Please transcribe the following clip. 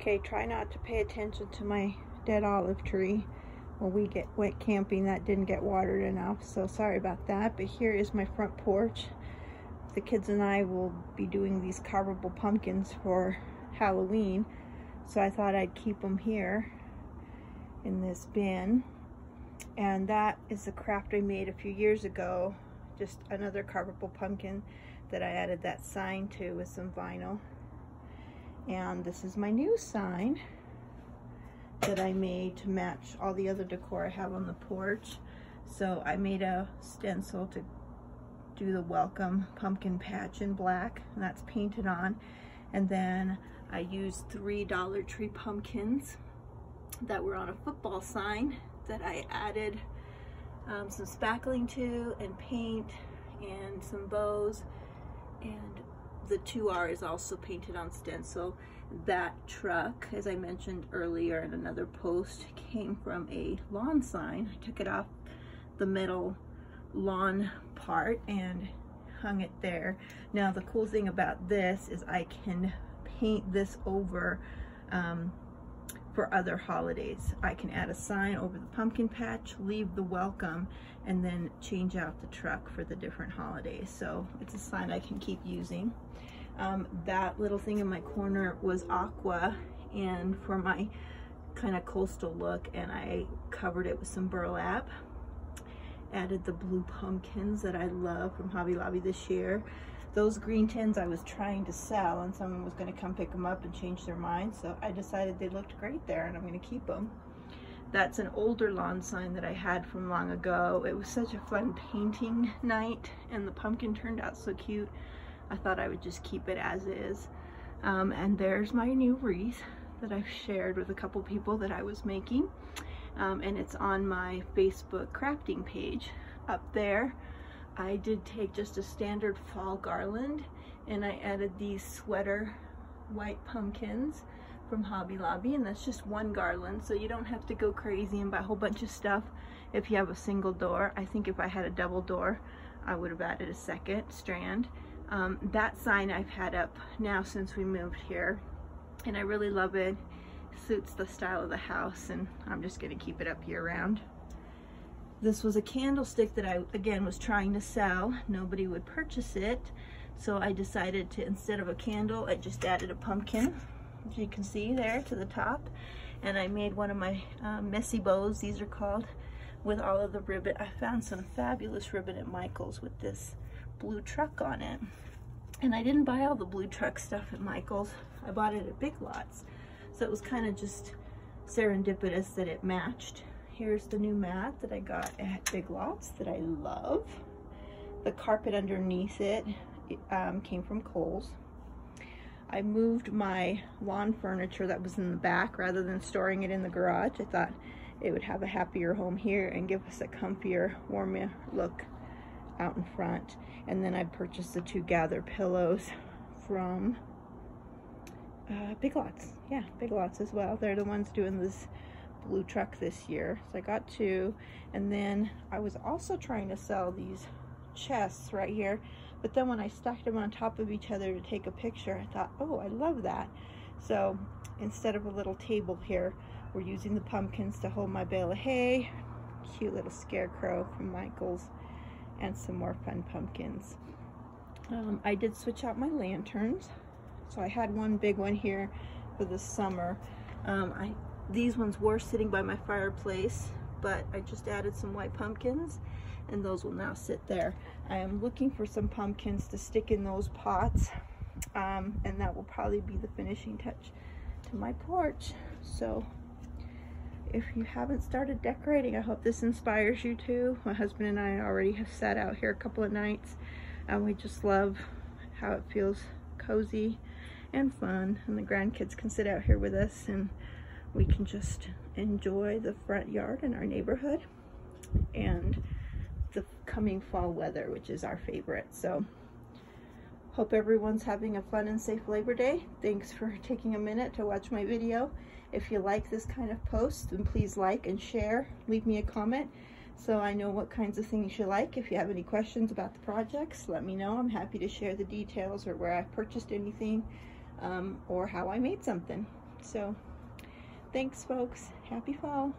Okay, try not to pay attention to my dead olive tree. When we went camping, that didn't get watered enough, so sorry about that. But here is my front porch. The kids and I will be doing these carvable pumpkins for Halloween, so I thought I'd keep them here in this bin. And that is a craft I made a few years ago, just another carvable pumpkin that I added that sign to with some vinyl. And this is my new sign that I made to match all the other decor I have on the porch. So I made a stencil to do the welcome pumpkin patch in black, and that's painted on. And then I used 3 Dollar Tree pumpkins that were on a football sign that I added some spackling to, and paint, and some bows, and the 2R is also painted on stencil. That truck, as I mentioned earlier in another post, came from a lawn sign. I took it off the middle lawn part and hung it there. Now the cool thing about this is I can paint this over for other holidays. I can add a sign over the pumpkin patch, leave the welcome, and then change out the truck for the different holidays. So it's a sign I can keep using. That little thing in my corner was aqua, and for my kind of coastal look, and I covered it with some burlap. Added the blue pumpkins that I love from Hobby Lobby this year. Those green tins I was trying to sell, and someone was going to come pick them up and change their mind, so I decided they looked great there and I'm going to keep them. That's an older lawn sign that I had from long ago. It was such a fun painting night, and the pumpkin turned out so cute. I thought I would just keep it as is. And there's my new wreath that I've shared with a couple people that I was making. And it's on my Facebook crafting page. Up there, I did take just a standard fall garland, and I added these sweater white pumpkins from Hobby Lobby, and that's just one garland, so you don't have to go crazy and buy a whole bunch of stuff if you have a single door. I think if I had a double door, I would have added a second strand. That sign I've had up now since we moved here, and I really love it. Suits the style of the house, and I'm just going to keep it up year round. This was a candlestick that I, again, was trying to sell. Nobody would purchase it, so I decided to, instead of a candle, I just added a pumpkin, as you can see there to the top, and I made one of my messy bows, these are called, with all of the ribbon. I found some fabulous ribbon at Michael's with this blue truck on it, and I didn't buy all the blue truck stuff at Michael's. I bought it at Big Lots. So it was kind of just serendipitous that it matched. Here's the new mat that I got at Big Lots that I love. The carpet underneath it came from Kohl's. I moved my lawn furniture that was in the back rather than storing it in the garage. I thought it would have a happier home here and give us a comfier, warmer look out in front. And then I purchased the 2 Gather pillows from Big Lots. Yeah, Big Lots as well. They're the ones doing this blue truck this year. So I got 2. And then I was also trying to sell these chests right here, but then when I stacked them on top of each other to take a picture, I thought, oh, I love that. So instead of a little table here, we're using the pumpkins to hold my bale of hay, cute little scarecrow from Michael's, and some more fun pumpkins. I did switch out my lanterns. So I had one big one here for the summer. These ones were sitting by my fireplace, but I just added some white pumpkins, and those will now sit there. I am looking for some pumpkins to stick in those pots, and that will probably be the finishing touch to my porch. So if you haven't started decorating, I hope this inspires you to. My husband and I already have sat out here a couple of nights, and we just love how it feels cozy and fun, and the grandkids can sit out here with us, and we can just enjoy the front yard in our neighborhood and the coming fall weather, which is our favorite. So hope everyone's having a fun and safe Labor Day. Thanks for taking a minute to watch my video. If you like this kind of post, then please like and share. Leave me a comment so I know what kinds of things you like. If you have any questions about the projects, let me know. I'm happy to share the details or where I purchased anything, or how I made something. So thanks folks, happy fall.